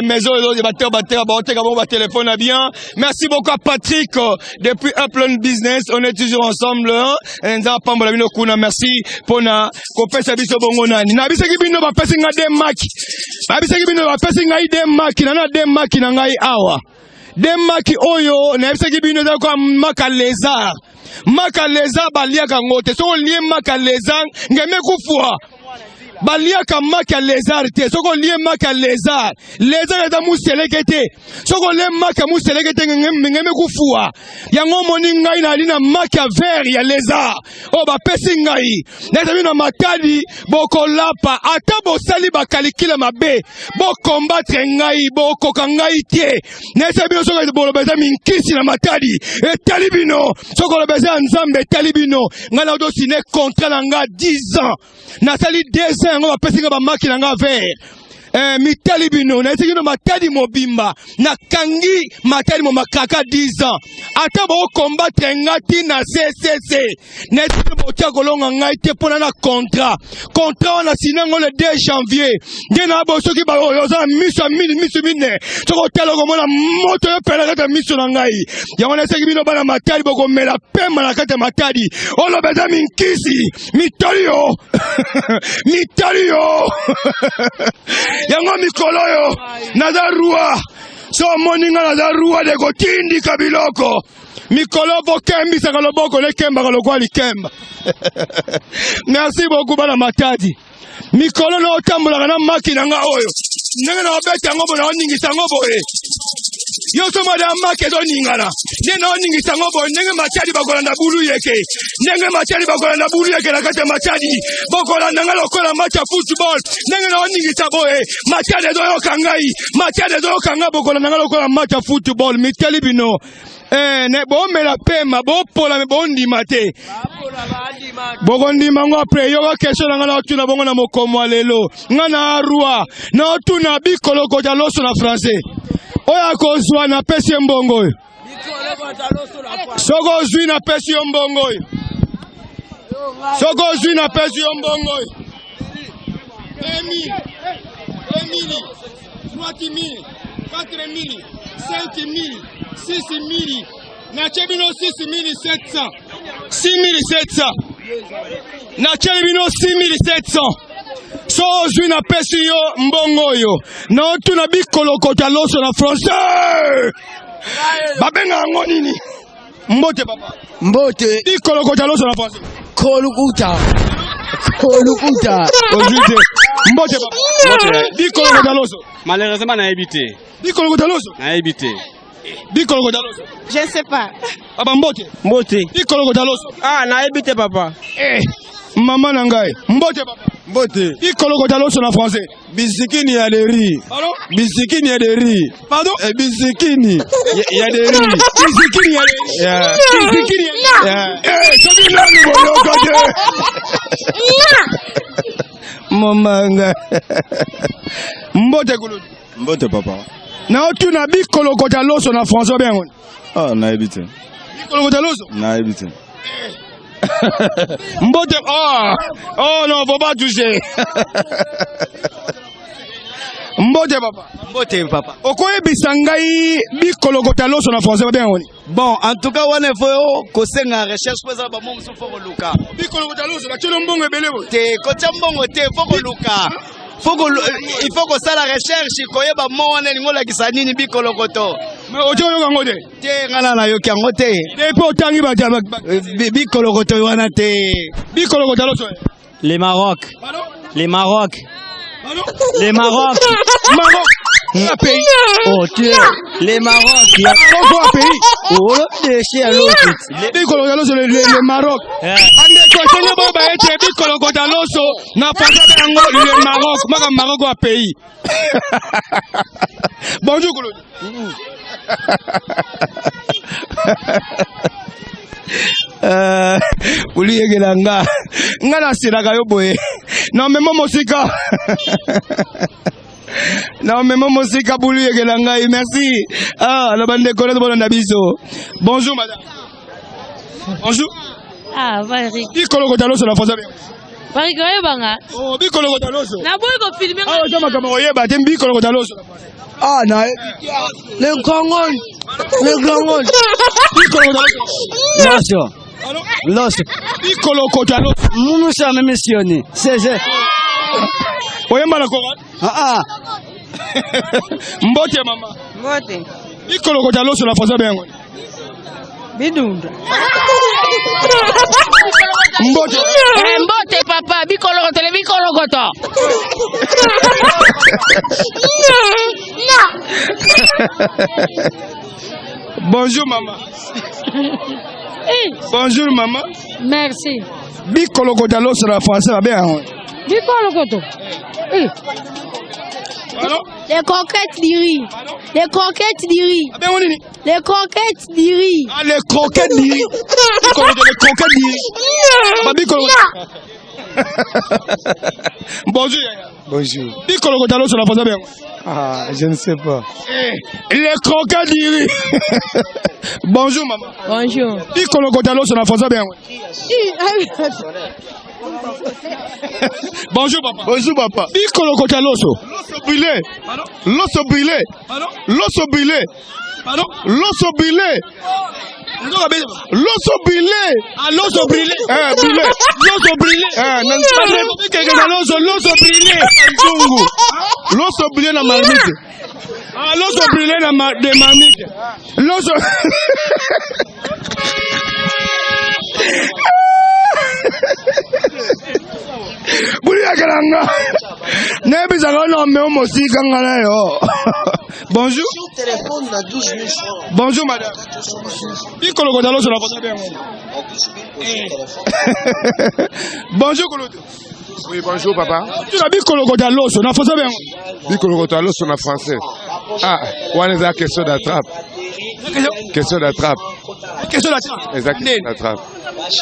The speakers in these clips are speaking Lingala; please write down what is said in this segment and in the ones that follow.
maison de batteur, téléphone à bien. Merci beaucoup à Patrick depuis Upland Business. On est toujours ensemble. Merci pour na kopesa biso bongo nani. Na biso kibino ba pesi nga demaki. Ba biso kibino ba pesi nga demaki na demaki na ngai awa. Demaki oyo na biso kibino za kwa maka lézard. Maka lézard baliaka ngote. So lié maka lézard ngeme kufua. Baliaka maka lézard te. Soko lié maka lézard. Lézard eza muselekete. Soko lié maka muselekete ngeme kufua. Yango moni ngai na lina maka vert ya lézard. O ba pesi ngai. Neza bino matadi boko lapa ata bo sali ba kalikila mabe. Bo combattre ngai bo koka ngai tie. Neza bino soko bo beza minkisi na matadi. E talibino soko lo beza nzambe talibino. Ngana do signer contrat na nga 10 ans. Na sali 2 ans on va passer ba makina nga vert. Mitali bino na etikino matadi mobimba na kangi matadi mo makaka 10 ans ata bo combattre ngati na CCC na etikino botia kolonga ngai te pona na contrat na sinango le 2 janvier ngena bo soki ba oza miso mine soko telo ko mona moto yo pela kata miso na ngai yango na etikino bino bana matadi boko mela pema na kata matadi olo beza minkisi mitali yo yango mikolo yo nazarua so moninga nazarua de kotindi kabiloko mikolo vo kembisa kaloboko le kemba kalokwa likemba. Merci beaucoup bana matadi mikolo no tambola na makina nga oyo ndenge na obeta ngobo na oningisa ngobo yo so madame makedo ningana nena oningisa ngobo ndenge matadi bakola na bulu yeke ndenge matadi bakola na bulu yeke na kata matadi bakola nanga lokola match football ndenge na oningisa boye matadi do yokangai matadi do yokanga bakola nanga lokola match football miteli bino ne bo mela pema bo pola me bo ndima te bogo ndima ngo après yo question nga na otuna bongo na mokomo lelo nga na arua na otuna bikolo ko jaloso na français oya ko zwa na pesi mbongo soko zwi na pesi mbongo soko zwi na pesi mbongo 2000 3000 4000 5000 6000 na chebino 6700 6700 na chebino 6700 so zwi na pesi yo mbongo yo na otuna bikolo ta loso na français babenga ngo nini mbote papa mbote bikolo ta loso na français kolukuta ojute mbote papa bikolo ta loso malheureusement na habité bikolo ta loso na habité bikolo ta loso je ne sais pas papa mbote bikolo ta loso na habité papa maman nangai mbote papa mbote bikolo ta loso na français bisikini ya de riz. Pardon? Bisikini ya de riz. Pardon? Bisikini ya de riz. Bisikini ya de riz. Yeah. Bisikini ya de riz. Sabi la ni boyo kade. Mamanga. Mbote kuludi. Mbote papa. Na otu na bikolo ta loso na français bien on. Ah na ebite. Bikolo ta loso? Na ebite. Mbote oh non faut pas toucher. Mbote papa. Mbote papa. Okoye bisangai bikolo ta loso na français bien on. Bon, en tout cas, on est faut que c'est une recherche pour ça, bon, il faut que Luka. Bikolo ta loso, la chelo mbongo ebele bo. Te kocha mbongo te, faut que Luka. Il faut que ça la recherche, ko yeba mo wana ni ngola kisanini bikolo koto. Mais ojo yo ngote. Te ngala na yo kyango te. Te po tangi ba jaba. Bikolo koto wana te. Bikolo ta loso. Les Maroc. Pardon? Les Maroc. Pardon? Les Maroc. Maroc. Un pays. Oh, tu es. Les Maroc. Un pays. Oh, déchet à l'autre. Bikolo ta loso le Maroc. Ande ko tenya ba ba ete bikolo ta loso na français bango le Maroc. Maka Maroc un pays. Bonjour Kolo. Uli yegelanga ngana siraka yo boye na memo mosika na memo mosika bulu yegelanga merci la bande collègue bonanda biso. Bonjour madame. Bonjour. Ah Valérie. Bikolo ta loso na français. Parikoye banga. Oh, bikolo kotaloso. Na boy ko filmer. Ah, ça makama oyeba te bikolo kotaloso. Ah, na. Le Congo. Bikolo kotaloso. Loso. Loso. Bikolo kotaloso. Nous sommes missionnés. C'est. Oyemba na kora. Ah. Mbote mama. Mbote. Bikolo kotaloso na faza bengo. Bidunda. Mbote. Mbote papa, bikolo koto. Bonjour maman. Bonjour maman. Merci. Bikolo kotaloso na français bien. Bikolo koto. Les croquettes du riz. Les croquettes du riz. Ah ben on est. Les croquettes du riz. Ah les croquettes du riz. Les croquettes du riz. Bikolo. Bonjour. Bonjour. Bikolo kotaloso na français bien. Ah, je ne sais pas. Les croquettes du riz. Bonjour maman. Bonjour. Bikolo kotaloso na français bien. Bonjour papa. Bonjour papa. Bikolo kotaloso. L'osso brûlé. Pardon? L'osso brûlé. Pardon? L'osso brûlé. L'osso brûlé. Ah, l'osso brûlé. Brûlé. L'osso brûlé. L'osso brûlé. Zungu. L'osso brûlé na marmite. Ah, l'osso brûlé de marmite. L'osso. Kalanga. Nebisa kono me mosika ngala yo. Bonjour. Téléphone na 12 000 francs. Bonjour madame. Bikolo kotaloso na pota bien. Bonjour Koloto. Oui, bonjour papa. Tu as bikolo kotaloso na français bien. Bikolo kotaloso na français. Ah, on est à question d'attrape. Question d'attrape. Question d'attrape. Exactement, d'attrape.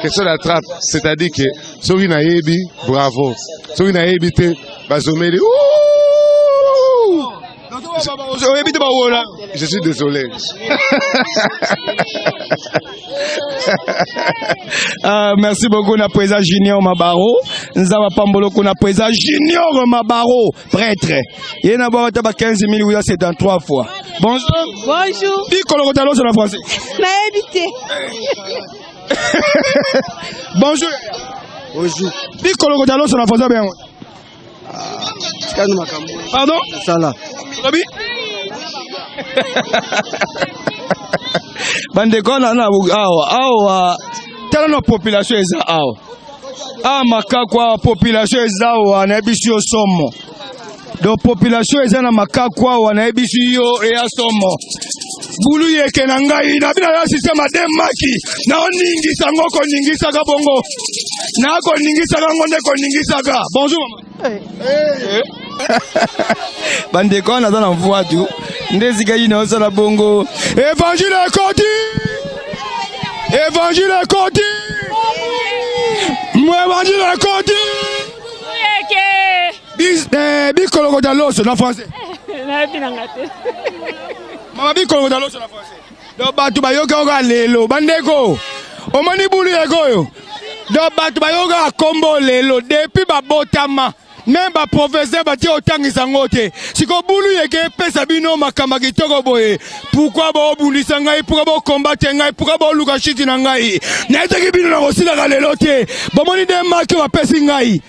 Question d'attrape, c'est-à-dire que soki na yebi, bravo. Soki na yebi te, bazomeli. Je suis désolé. Merci beaucoup, na président Junior Mabaro. Nous avons pambolo na président Junior Mabaro, prêtre. Il y a 15 873 fois. Bonjour. Bonjour. Bikolo kotalo sur la français. Maébité. Bonjour. Bonjour. Bikolo kotalo sur la français bien. Pardon? Ça là. Bandeko na awa tala na population eza awa makakwa population eza awa na biso yo somo donc population eza na makakwa awa na biso yo eya somo bulu yeke na ngai na bina ya système de maki na oningisa ngoko ningisaka bongo na ko ningisaka ngonde ko ningisaka bonjour maman bandeko na zana mvua tu ndezika ina osala bongo évangile koti évangile koti bikolo kota loso na français mama bikolo kota loso na français do batu bayoka oka lelo bandeko omani bulu yekoyo do batu bayoka kombo lelo depuis babotama même ba professeur bati otangisa ngote siko bulu yeke pesa bino makamba kitoko boye pourquoi ba obundisa ngai pourquoi ba combattre ngai pourquoi ba luka shiti na ngai na etaki bino na kosila ka lelo te bomoni de marque ba pesi ngai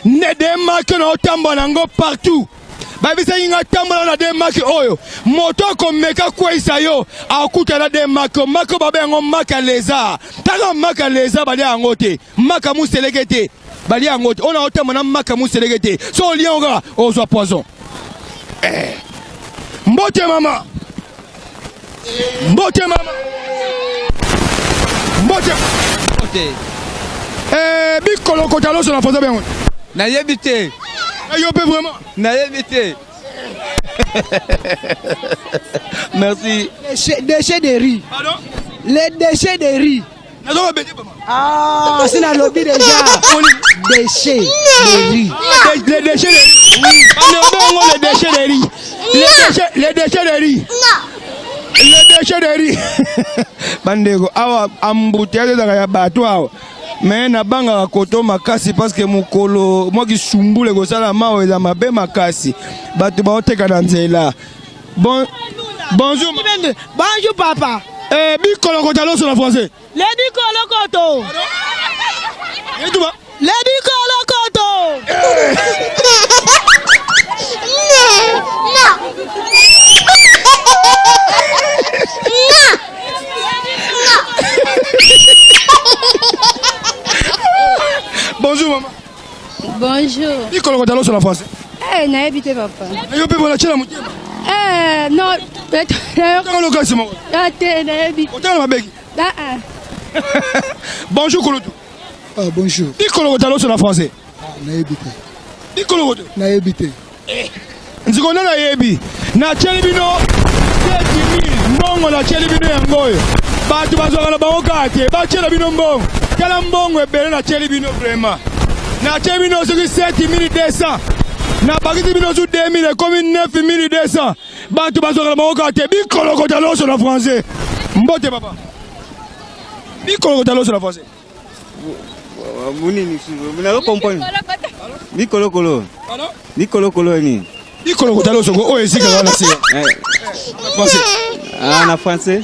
ne de marque na otamba na ngo partout ba bisa inga tamba na de marque oyo moto ko meka kwesa yo akuta na de marque mako ba bengo maka leza taka maka leza ba de ngote maka muselekete bali angote on a otama na maka muselekete so lien oga ozwa poison mbote mama mbote bikolo kota loso na poza bengo Na yebite. Yo pe vraiment Na yebite. merci Déchets de riz. pardon Les déchets de riz. nazo bete mama Ah, c'est dans le lobby déjà. Déchets de riz. les déchets de riz les déchets de riz les déchets de riz les déchets de riz bandeko awa ambuteze daga ya bato awa mais na banga koto makasi parce que mokolo moi qui sumbule ko sala mawe za mabe makasi batu ba oteka na nzela. Bonjour. Bonjour papa. Bikolo kotalo sur la français. Les bikolo koto. Et tout va. Les bikolo koto. Bonjour maman. Bonjour. Bikolo kotalo sur la français. Eh, n'a habité papa. Yo pe bona chela mutima. Non. Dans le cas c'est moi. N'a habité. Otala mabeki. Bonjour Koloto. Ah, bonjour. Bikolo kotalo sur la français. Na habité. Bikolo koto. Na habité. Nzikona na yebi. Na cheli bino. 7000 mbongo na cheli bino yangoyo. Batu bazokala baokate. Ba chela bino mbongo. Kala mbongo ebele na cheli bino vraiment. Na cheli bino soki 7200. Na bakiti bino sous 2000 comme 9200. Batu bazokala baokate. Bikolo kotalo sur la français. Mbote papa. Bikolo kotalo sur la français. Munini muna comprendre. Bikolo kolo. Pardon? Bikolo kolo ni. Bikolo kotalo soko o esika wana se. Français. Ah na français.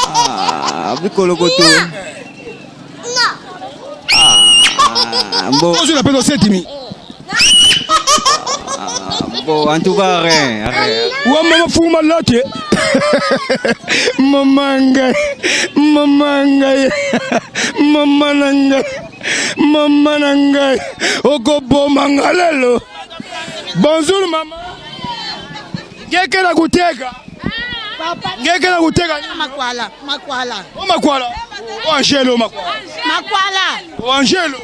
Ah bikolo koto. Ah bon. Bonjour la peine 7000. Bon en tout cas rien. Wa mama fuma lote. Mamanga. Mama nanga. Okobo mangalelo. Bonjour maman. Ngekela kuteka. Papa. Ngekela kuteka. Makwala. O makwala. O Angelo makwala. O Angelo.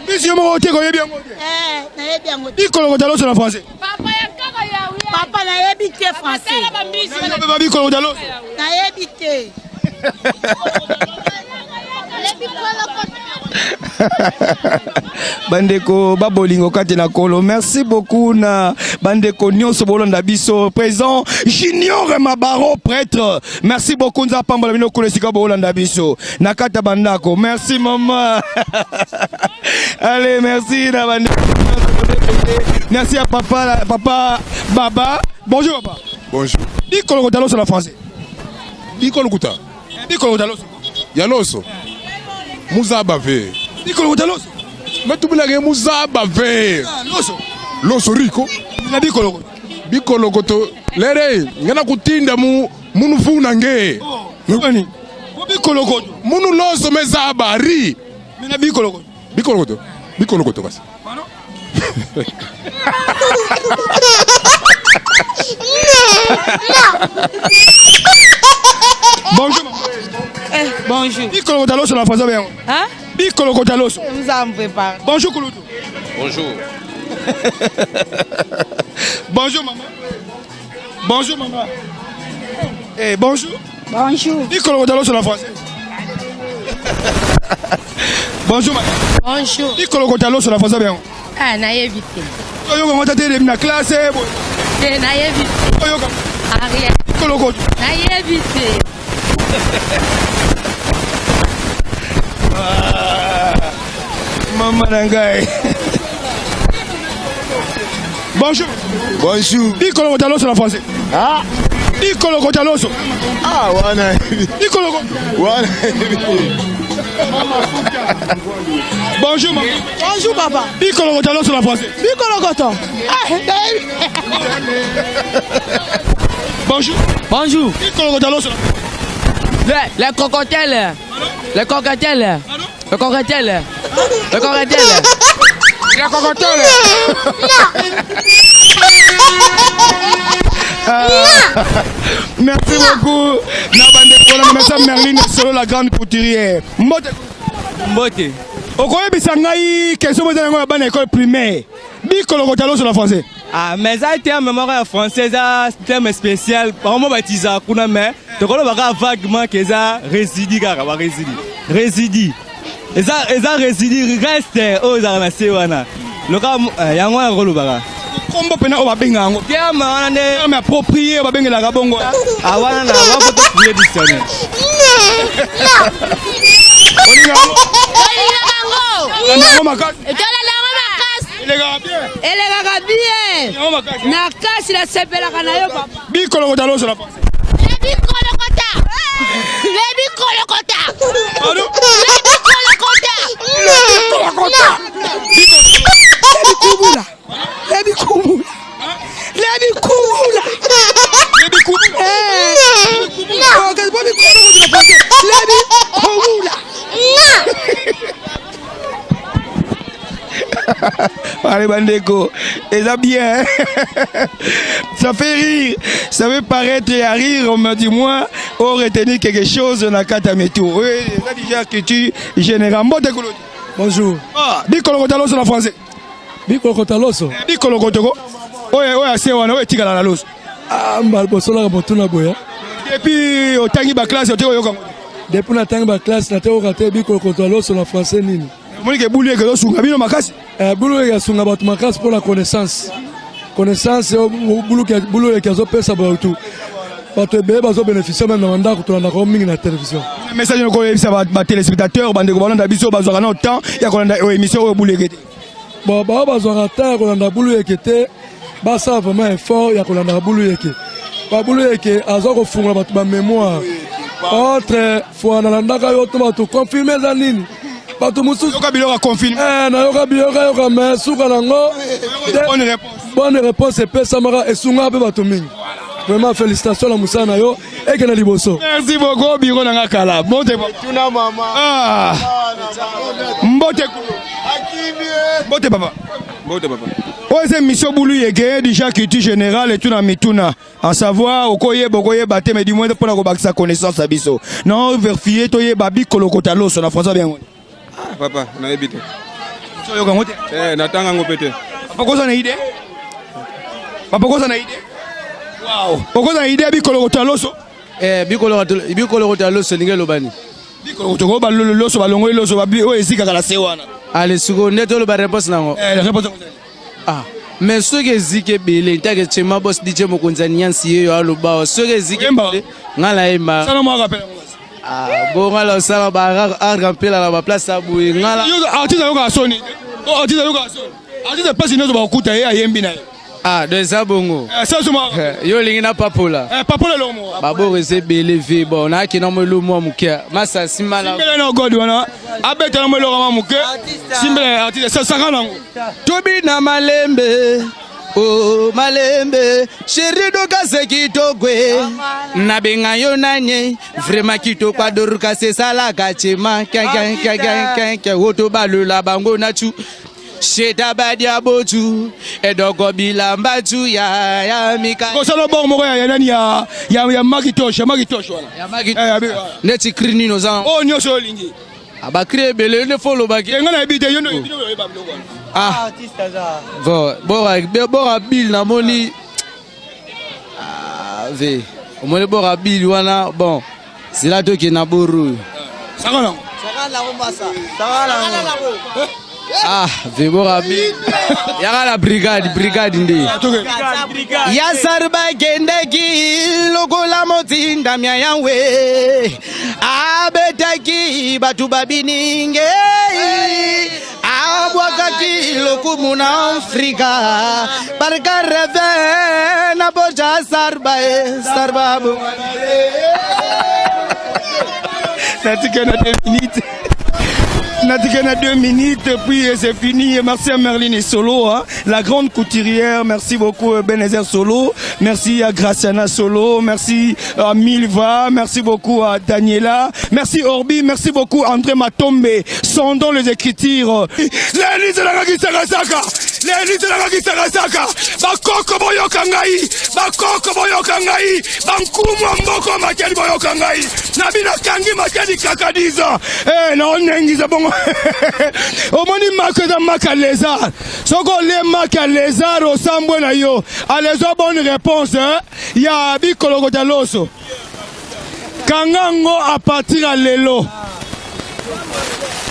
Bisi mo oteko yebi yango. Na yebi yango. Bikolo kotalo sur la français. Papa na yebi te français. Baba bikolo kotalo. Na yebi te. Bandeko babolingo kati na kolo, merci beaucoup na bandeko nyonso bolanda biso présent Junior Mabaro prêtre, merci beaucoup nza pambola bino kolo sika bolanda biso na kata bandako, merci maman. Allez, merci na bandeko, merci à papa Baba. Bonjour papa. Bonjour. Bikolo kotalo sur la français. Bikolo kuta. Bikolo kotalo. Yaloso. Muzaba ve. Bikolo kotalo. Metubulage muzaba ve. Loso rico. Na bikolo. Bikolo koto. Lere ngana kutinda munu funa nge. Ngani? Bikolo koto. Munu loso mezaba ri. Mina bikolo koto. Bikolo koto. Bikolo koto basi. Bonjour. Bonjour. Bikolo kotalo sur la français bien. Hein? Bikolo kotalo. Nous allons préparer. Bonjour Koloto. Bonjour. Bonjour maman. Bonjour maman. Eh bonjour. Bonjour. Bikolo kotalo sur la français. Bonjour maman. Bonjour. Bikolo kotalo sur la français bien. Ah, na évité. Oyo ko tata de na classe bo. Na évité. Oyo ko. Arrière. Bikolo koto. Na évité. Maman nangai. Bonjour. Bonjour. Bikolo kotalo sur la français. Ah. Bikolo kotalo. Ah wana. Bikolo koto. Wana. Bonjour maman. Bonjour papa. Bikolo kotalo sur la français. Bikolo koto. Bonjour. Bonjour. Bikolo kotalo sur la français. Les cocottelles. Les cocottelles. Les cocottelles. Les cocottelles. La cocottelle. Merci beaucoup. Merci Merline Solo, la grande couturière. Mbote. Okoye bisangai question vous avez une bonne école primaire. Bikolo kotalo sur la français. Ah, mais ça a un mémoire français, un thème spécial. Par moi, baptisé kuna mais tu connais pas vaguement que ça résidi car va résidi. Et ça résidi reste aux arnassés wana. Le cas yango ya rolo bara. Kombo pena oba benga ngo. Bien ma ne Mais approprié oba benga la bongo. Awana na wa photo dictionnaire. Nango makasi. Elegaka bien. Na kasi la sepelaka na yo papa. Bikolo kota sur la France. Allez Bandeko, et ça bien, ça fait rire, ça veut paraître à rire, on m'a dit moi, on retenir quelque chose, on a qu'à mes tours. Oui, ça déjà que tu général. Bonjour. Ah, Bikolo Kotaloso en français. Bikolo Kotaloso. Bikolo Kotoko. Ouais, c'est on a tika la loso. Ah, malbosola botuna boya. Depuis au tangi ba classe, au yoka. Depuis la tangi ba classe, na teo kate Bikolo Kotaloso en français nini. Monique boulé que sunga bino makasi. Boulou ya sunga batu makasi pour la connaissance. Connaissance boulou ya zo pesa ba tout. Bato be bazo bénéficier même na ndako to na ko mingi na télévision. Message ko yebisa ba téléspectateurs bande ko balanda biso bazo kana temps ya ko landa émission o boulé kete. Bon ba bazo rata ko landa boulou kete. Ba ça vraiment effort ya ko landa boulou yeke. Ba boulou yeke azo ko funga batu ba mémoire. Autre fois na landaka yo to bato confirmer za nini. Bato musu yoka biloka confirmer. Na yoka yoka mais suka nango. Bonne réponse et pesa mara esunga be bato mingi. Vraiment félicitations à Moussa Nayo et Kenali Bosso. Merci beaucoup, Biro Nangakala. Monte Tuna maman. Ah. Mbote Mbote papa. Mbote papa. Oh, c'est mission boulou yeke déjà culture générale et tout na mituna. À savoir okoye bokoye baté mais du moins pour la sa connaissance à biso. Non vérifier toye babi kolokotalo sur la français bien. Ah papa, na ebite. So yoka mote. Natanga ngopete. Papa ko na idée? Papa ko na idée? Wow. Pourquoi tu as idée Bikolo Kotaloso? Bikolo Kotaloso ninge lobani. Bikolo Kotaloso baloloso balongo loso babi o ezika kala sewana. Allez suko neto lo ba réponse nango. La réponse. Ah. Mais ce que zike bele ntake chema boss DJ Mokonzani yansi yo aloba ce que zike ngala ema. Ça non me rappelle. Ah bon ngala ça ba rappel la ba place abu ngala. Yo artiste yo ka soni. Oh artiste yo ka soni. Artiste pas sino ba kuta ye ayembi na. Ah, de ça bongo. Ça suma. Yo lingina papola. Papola lomo. Babo rese belevé bon na ki na mo lo mo muke. Masa simala. Simbele na god wana. Abeta na mo lo ma muke. Simbele artiste ça saka nango. Tobi na malembe. Oh malembe, chéri do kase kitogwe. Na benga yo nanye, vraiment kito kwa doruka se sala kachema. Kya woto balu la bango na chu. Sheta badia botu edogo bilamba tu ya mika ko sala bon mo ya nani ya Makitosh wala ya Makitosh neti krini no zan oh nyoso lingi aba kree bele ne follow baki ngana ebite yo no artiste za bora bil na moni ve omoni bora bil wana bon c'est là to ki na boru sakala mbasa ah, Veborabi. Y'a la brigade ndi. Ya sarba kendeki loko la motinda mia yawe. Abetaki batu babininge. Abwakaki loko muna Afrika. Barka reve na boja sarba bu. Natika na 2 minutes. Natika 2 minutes, puis c'est fini. Merci à Merlin et Solo, hein, la grande couturière. Merci beaucoup Benezer Solo. Merci à Graciana Solo. Merci à Milva. Merci beaucoup à Daniela. Merci Orbi. Merci beaucoup à André Matombe. Sondons les écritures. L'église de la Ragisarasaka. L'église de la Ragisarasaka. Bakoko boyoka ngai. Bakoko boyoka ngai. Bankumu mboko makeli boyoka ngai. Nabina kangi makeli kakadiza. Eh, na onengiza bongo. Omoni makeza maka lézard. Soko le maka lézard au sambwe na yo. Allez, bonne réponse, hein. Ya Bikolo Kotaloso. Kangango à partir à lelo.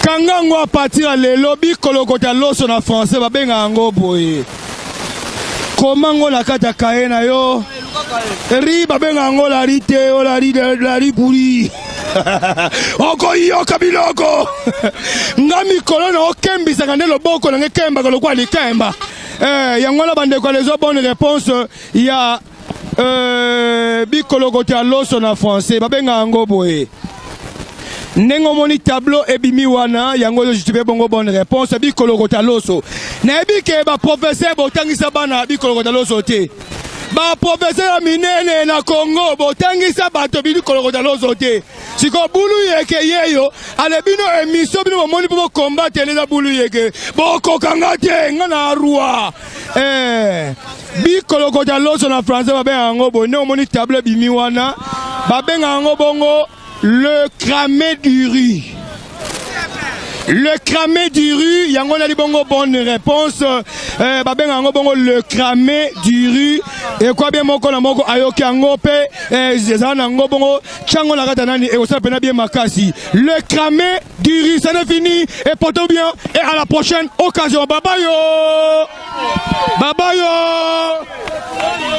Kangango à partir à lelo. Bikolo Kotaloso na français. Babenga ango boye. Komango la kata kaena yo. Ri babenga ango la rite o la ri puri. okoyoka biloko nga mikolo na okembisaka nde loboko nange kembaka lokwa likemba yango wana bandeko lezo bonne réponse ya bikoloko tia loso na français babenga yango boye ndenge omoni tableau ebimi wana yango oyo jitipe bongo bonne réponse bikoloko tia loso nayebi ke baprofesseur botangisa bana bikoloko tia loso te baprofesseur ya minene na Congo botangisa bato bikoloko tia loso te siko bulu yeke yeyo alebino emission bino bomoni po bokombate neza bulu yeke bokokanga te nga na arua bikoloko tia loso na français babenga yango boye ndenge omoni tableau ebimi wana babenga yango bongo le cramé du riz. Le cramé du riz, yango na libongo bonne réponse. Babenga yango bongo le cramé du riz. Et quoi bien moko na moko ayoki yango pe zana yango bongo chango na kata nani et ça pena bien makasi. Le cramé du riz, ça n'est fini et portez bien et à la prochaine occasion. Bye bye yo. Bye bye yo.